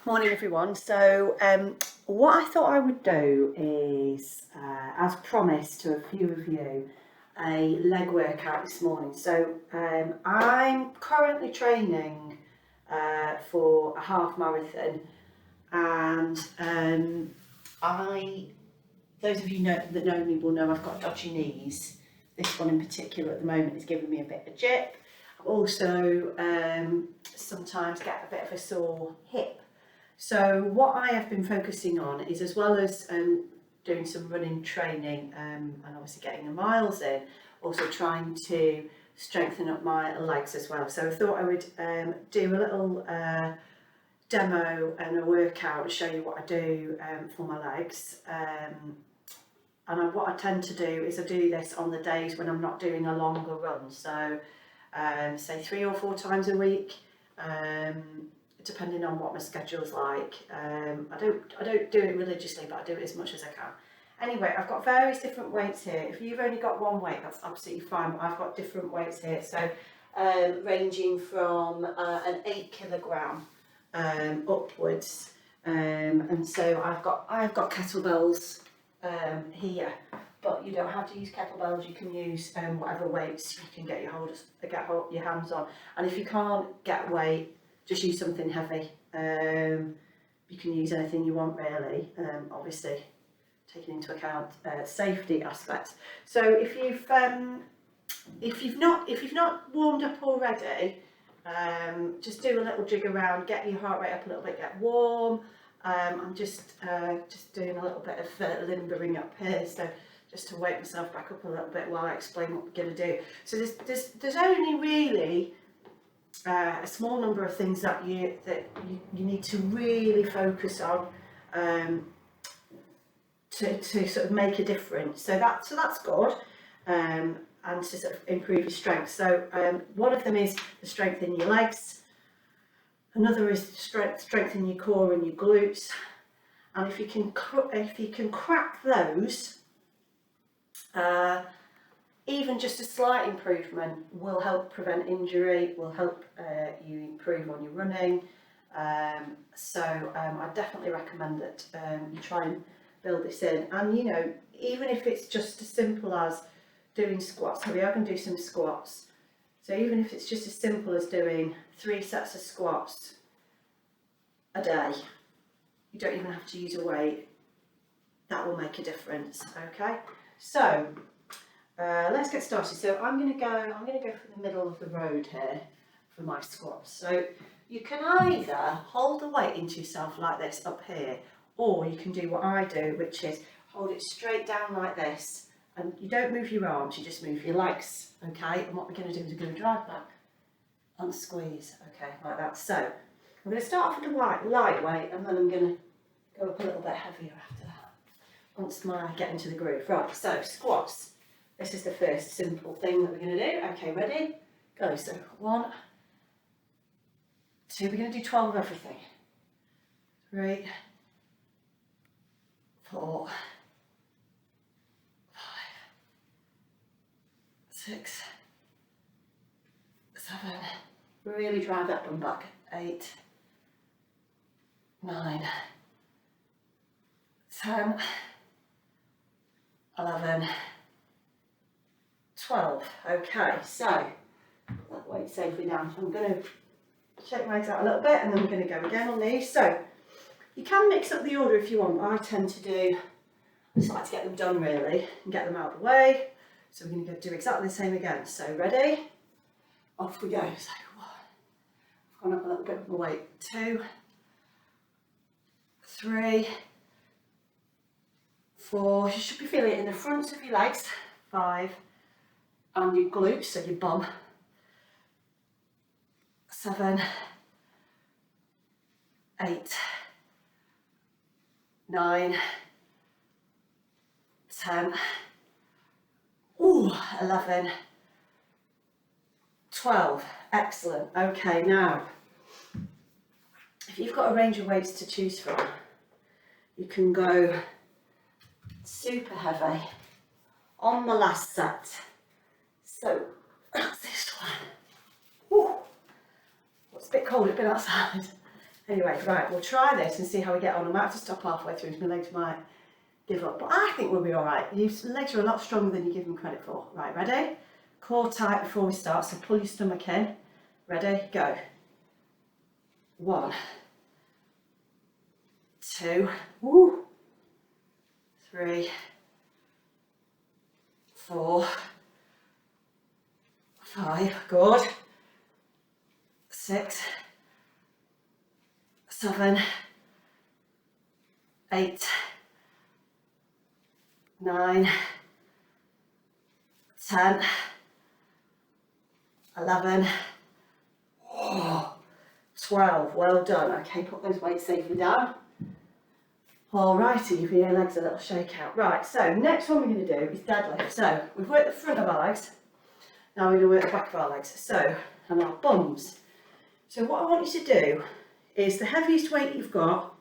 Morning everyone. What I thought I would do is, as promised to a few of you, a leg workout this morning. I'm currently training for a half marathon, and those of you that know me will know I've got dodgy knees. This one in particular at the moment is giving me a bit of a jip. I also sometimes get a bit of a sore hip. So what I have been focusing on is, as well as doing some running training and obviously getting the miles in, also trying to strengthen up my legs as well. So I thought I would do a little demo and a workout and show you what I do for my legs. What I tend to do is I do this on the days when I'm not doing a longer run. So say 3 or 4 times a week. Depending on what my schedule's like. I don't do it religiously, but I do it as much as I can. Anyway, I've got various different weights here. If you've only got one weight, that's absolutely fine, but I've got different weights here. So ranging from an 8 kilogram upwards. And so I've got kettlebells here, but you don't have to use kettlebells. You can use whatever weights you can get your hands on. And if you can't get weight, just use something heavy. You can use anything you want really, obviously taking into account safety aspects. So if you've not warmed up already, just do a little jig around, get your heart rate up a little bit, get warm. I'm just doing a little bit of limbering up here, so just to wake myself back up a little bit while I explain what we're going to do. So there's only really a small number of things that you need to really focus on to sort of make a difference. So that's good, and to sort of improve your strength. So one of them is the strength in your legs. Another is strength in your core and your glutes. And if you can crack those, even just a slight improvement will help prevent injury, will help you improve on your running. I definitely recommend that you try and build this in. And even if it's just as simple as doing squats, so we are going to do some squats. So even if it's just as simple as doing 3 sets of squats a day, you don't even have to use a weight. That will make a difference. Okay, so let's get started. So I'm going to go for the middle of the road here for my squats. So you can either hold the weight into yourself like this up here, or you can do what I do, which is hold it straight down like this, and you don't move your arms, you just move your legs. Okay, and what we're going to do is we're going to drive back and squeeze. Okay, like that. So I'm going to start off with a light weight, and then I'm going to go up a little bit heavier after that once I get into the groove. Right, so squats. This is the first simple thing that we're going to do. Okay, ready? Go. So 1, 2, we're going to do 12 of everything. 3, 4, 5, 6, 7. Really drive that bum back. 8, 9, 10, 11, 12. Okay, so that weight safely down. I'm going to shake my legs out a little bit, and then we're going to go again on these. So you can mix up the order if you want. I tend to I just like to get them done really and get them out of the way. So we're going to do exactly the same again. So ready? Off we go. So 1, I've gone up a little bit with my weight. 2, 3, 4. You should be feeling it in the fronts of your legs. 5. And your glutes, so your bum. 7, 8, 9, 10, 11, 12. Excellent. Okay, now, if you've got a range of weights to choose from, you can go super heavy on the last set. So that's this one. It's a bit cold, it's been outside. Anyway, right, we'll try this and see how we get on. I might have to stop halfway through, because my legs might give up, but I think we'll be all right. Your legs are a lot stronger than you give them credit for. Right, ready? Core tight before we start, so pull your stomach in. Ready, go. 1, 2, woo, 3, 4, 5, good. 6, 7, 8, 9, 10, 11, 12. Well done. Okay, put those weights safely down. Alrighty, give your legs a little shake out. Right, so next one we're going to do is deadlift. So we've worked the front of our legs, now we're going to work the back of our legs. So, and our bums. So what I want you to do is the heaviest weight you've got,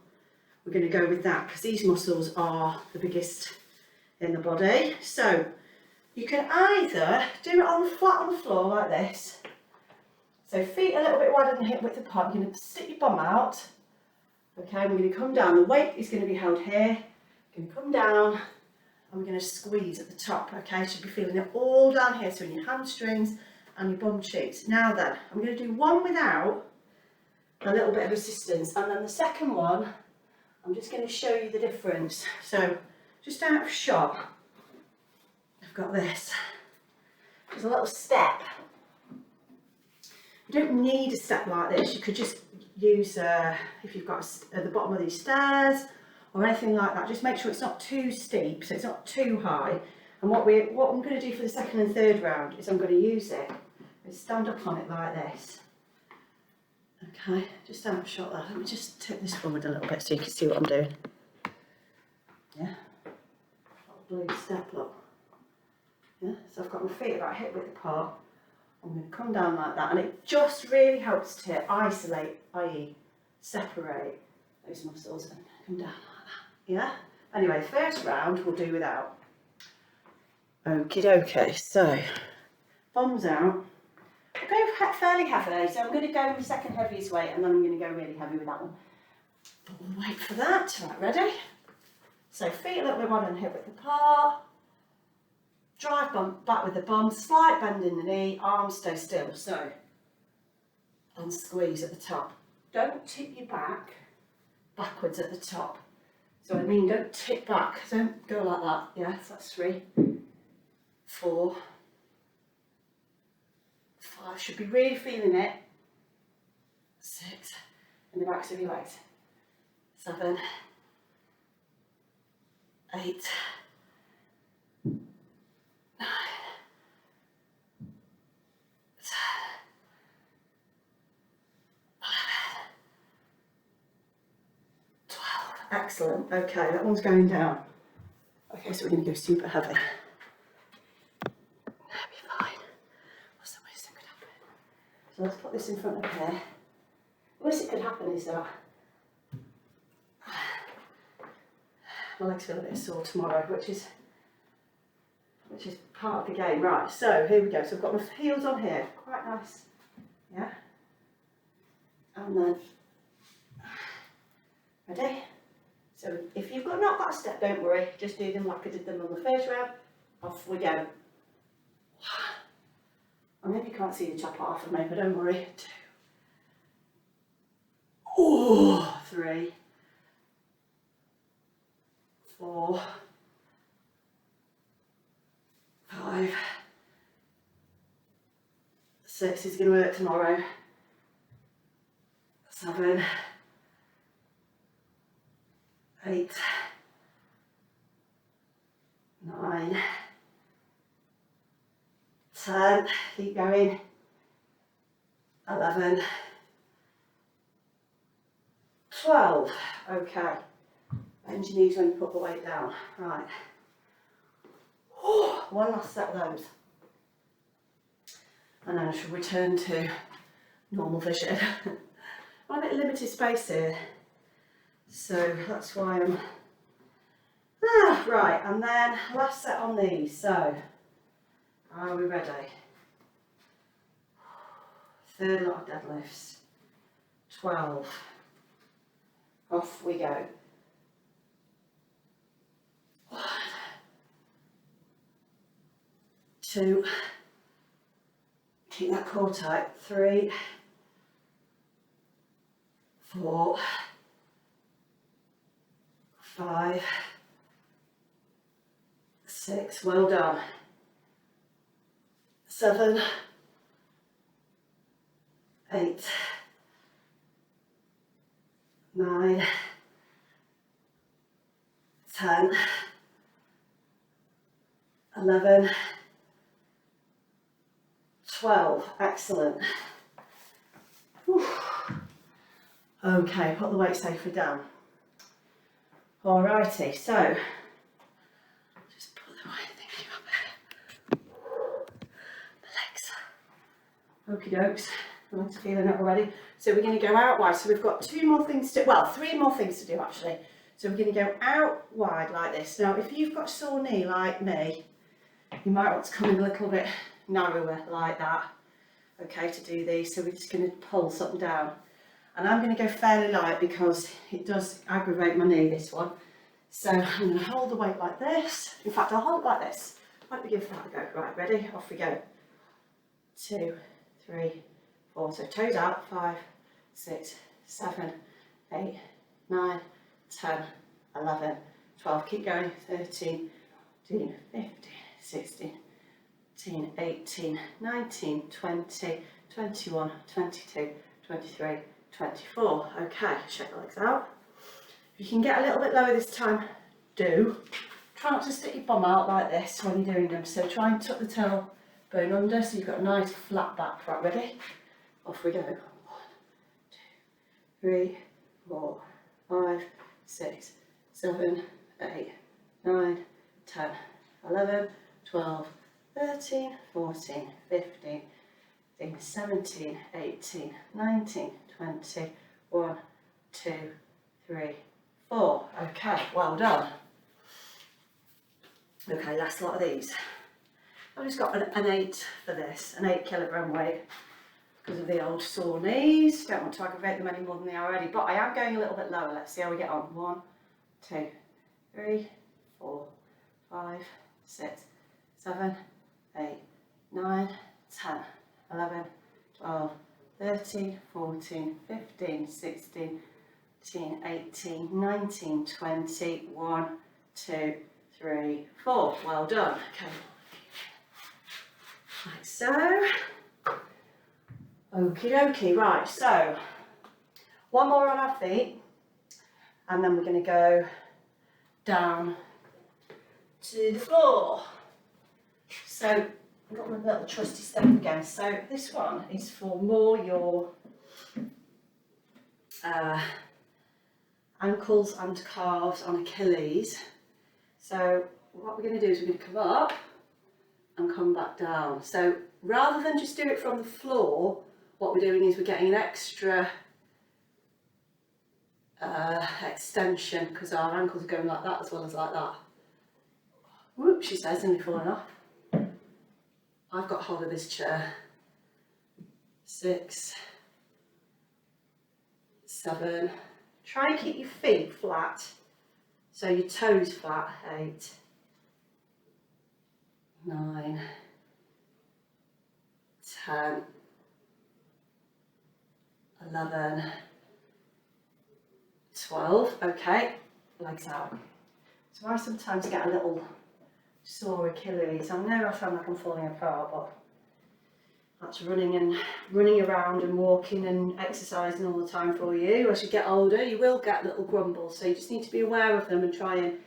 we're going to go with that, because these muscles are the biggest in the body. So you can either do it on the flat on the floor like this. So feet a little bit wider than hip width apart. You're going to stick your bum out. Okay, we're going to come down. The weight is going to be held here. You're going to come down and we're going to squeeze at the top. Okay, you should be feeling it all down here, so in your hamstrings and your bum cheeks. Now then, I'm going to do one without a little bit of resistance, and then the second one, I'm just going to show you the difference. So just out of shot, I've got this. There's a little step. You don't need a step like this. You could just use, if you've got at the bottom of these stairs or anything like that, just make sure it's not too steep, so it's not too high. And what I'm going to do for the second and third round is I'm going to use it and stand up on it like this. Okay, just stand up short there. Let me just tip this forward a little bit so you can see what I'm doing. Yeah, little blue step, look. Yeah, so I've got my feet about hip width apart. I'm going to come down like that, and it just really helps to isolate, i.e. separate those muscles and come down like that. Yeah? Anyway, first round we'll do without. Okie dokie, so thumbs out. We'll go fairly heavy, so I'm going to go with the second heaviest weight, and then I'm going to go really heavy with that one. But we'll wait for that. Right, ready? So feet a little bit wider than hip width apart. Drive bum back with the bum, slight bend in the knee, arms stay still, so, and squeeze at the top. Don't tip your back backwards at the top. So I mean, don't tip back, don't go like that. Yes, that's 3, 4, 5, should be really feeling it. 6, in the backs of your legs. 7, 8, 9, 10, 11, 12. Excellent. Okay, that one's going down. Okay, so we're going to go super heavy. That'll be fine. What's the worst that could happen? So let's put this in front of here. The worst that could happen is that my legs feel a bit sore tomorrow, which is part of the game. Right, so here we go. So I've got my heels on here, quite nice, yeah? And then, ready? So if you've not got a step, don't worry, just do them like I did them on the first round. Off we go. I maybe you can't see the top half of me, but don't worry. 2, 3, 4, 5, 6 is going to work tomorrow. 7, 8, 9, 10, keep going. 11, 12. Okay. Bend your knees when you put the weight down. Right. One last set of those. And then I shall return to normal vision. I'm a bit limited space here, so that's why I'm... right, and then last set on these. So, are we ready? Third lot of deadlifts. 12, Off we go. 1, 2, keep that core tight, 3, 4, 5, 6, well done, 7, 8, 9, 10, 11, 12, excellent. Whew. Okay, put the weight safely down. Alrighty, so just put the weight thingy up there. The legs. Okie dokes. The legs are feeling it already. So we're going to go out wide. So we've got 2 more things to, well, 3 more things to do actually. So we're going to go out wide like this. Now, if you've got a sore knee like me, you might want to come in a little bit narrower like that. Okay, to do these. So we're just going to pull something down. And I'm going to go fairly light because it does aggravate my knee, this one. So I'm going to hold the weight like this. In fact, I'll hold it like this. Why don't we give that a go? Right, ready? Off we go. 2, 3, 4. So toes out. 5, 6, 7, 8, 9, 10, 11, 12. Keep going. 13, 14, 15, 16, 17, 18, 19, 20, 21, 22, 23, 24. Okay, shake the legs out. If you can get a little bit lower this time, do. Try not to stick your bum out like this when you're doing them. So try and tuck the tailbone under so you've got a nice flat back. Right, ready? Off we go. 1, 2, 3, 4, 5, 6, 7, 8, 9, 10, 11, 12, 13, 14, 15, 16, 17, 18, 19, 20, 1, 2, 3, 4. Okay, well done. Okay, last lot of these. I've just got an 8 for this, an 8 kilogram weight because of the old sore knees. Don't want to aggravate them any more than they are already, but I am going a little bit lower. Let's see how we get on. 1, 2, 3, 4, 5, 6, 7, 8, 9, 10, 11, 12, 13, 14, 15, 16, 17, 18, 19, 20, 1, 2, 3, 4. Well done. Okay. Like so. Okie dokie. Right, so one more on our feet, and then we're going to go down to the floor. So I've got my little trusty step again. So this one is for more your ankles and calves on Achilles. So what we're going to do is we're going to come up and come back down. So rather than just do it from the floor, what we're doing is we're getting an extra extension because our ankles are going like that as well as like that. Whoop, she says, nearly falling off. I've got hold of this chair. 6, 7. Try and keep your feet flat, so your toes flat. 8, 9, 10, 11, 12. Okay, legs out. So I sometimes get a little sore Achilles. I know I sound like I'm falling apart, but that's running around and walking and exercising all the time for you. As you get older, you will get little grumbles, so you just need to be aware of them and try and,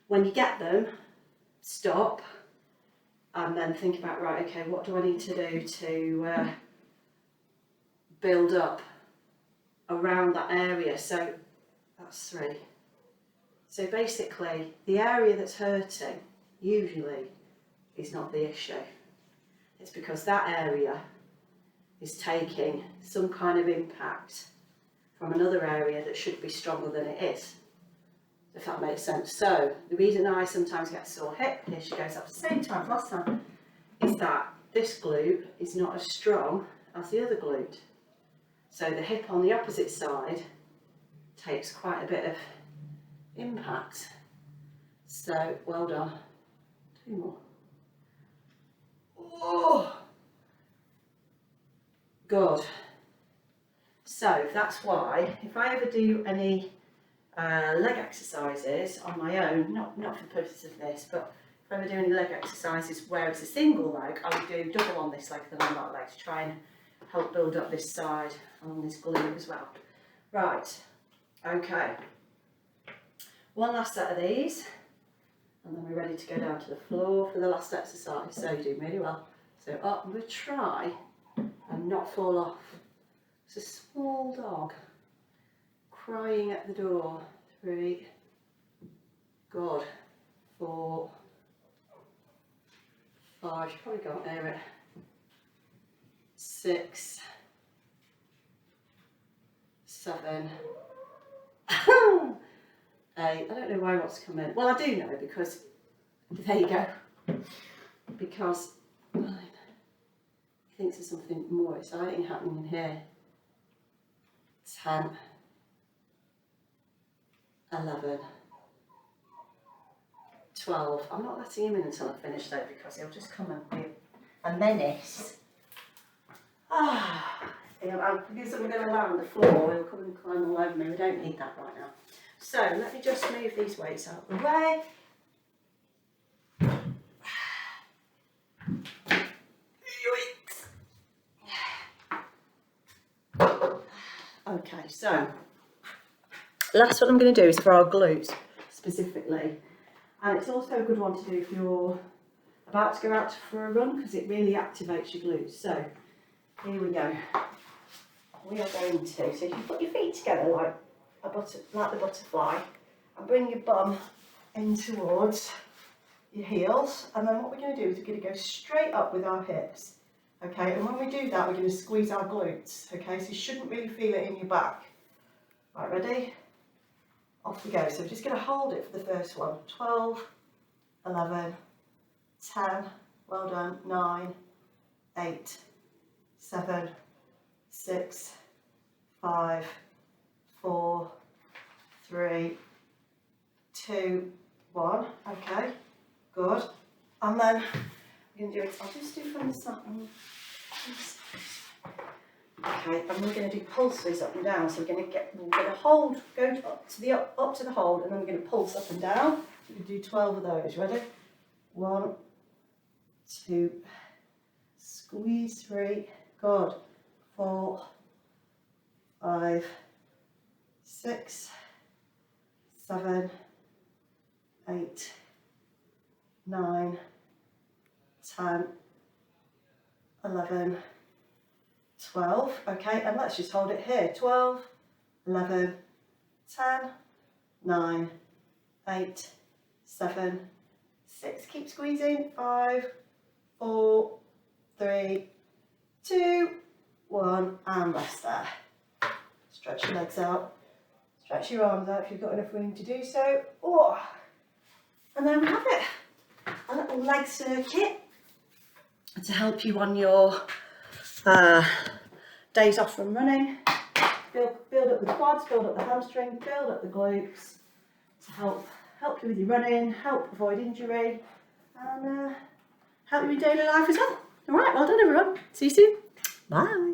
when you get them, stop and then think about, right, okay, what do I need to do to build up around that area? So that's 3. So basically, the area that's hurting usually is not the issue. It's because that area is taking some kind of impact from another area that should be stronger than it is, if that makes sense. So the reason I sometimes get a sore hip, here she goes up the same time as last time, is that this glute is not as strong as the other glute. So the hip on the opposite side takes quite a bit of impact. So well done. 2 more. Oh, good. So that's why if I ever do any leg exercises on my own, not for the purpose of this, but if I ever do any leg exercises where it's a single leg, I would do double on this leg than on that leg to try and help build up this side and on this glute as well. Right, okay. One last set of these, and then we're ready to go down to the floor for the last exercise. So you're doing really well. So up, I'm going to try and not fall off. It's a small dog crying at the door. 3, good, 4, 5, you probably can't hear it. 6, 7, 8. I don't know why what's come in. Well, I do know because, there you go. Because 9. He thinks there's something more exciting happening in here. 10, 11, 12. I'm not letting him in until I finish though, because he'll just come and be a menace. Because I'm going to allow on the floor, he'll come and climb all over me. We don't need that right now. So let me just move these weights out of the way. Okay, so last one I'm going to do is for our glutes specifically, and it's also a good one to do if you're about to go out for a run because it really activates your glutes. So here we go. We are going to, so if you put your feet together like the butterfly and bring your bum in towards your heels, and then what we're going to do is we're going to go straight up with our hips. Okay, and when we do that, we're going to squeeze our glutes. Okay, so you shouldn't really feel it in your back. Right, ready? Off we go. So we're just going to hold it for the first one. 12, 11, 10, well done, 9, 8, 7, 6, 5, 4, 3, 2, 1. Okay, good. And then we're going to do it. I'll just do from the side. Okay, and we're going to do pulses up and down. So we're going to hold, go up to the hold, and then we're going to pulse up and down. We're going to do 12 of those. Ready? 1, 2, squeeze 3, good. 4, 5, 6, 7, 8, 9, 10, 11, 12. Okay, and let's just hold it here. 12, 11, 10, 9, 8, 7, 6. Keep squeezing. 5, 4, 3, 2, 1, and rest there. Stretch your legs out. Stretch your arms out if you've got enough room to do so. Oh, and there we have it. A little leg circuit to help you on your days off from running. Build up the quads, build up the hamstring, build up the glutes to help you with your running, help avoid injury, and help you with daily life as well. All right, well done everyone. See you soon. Bye.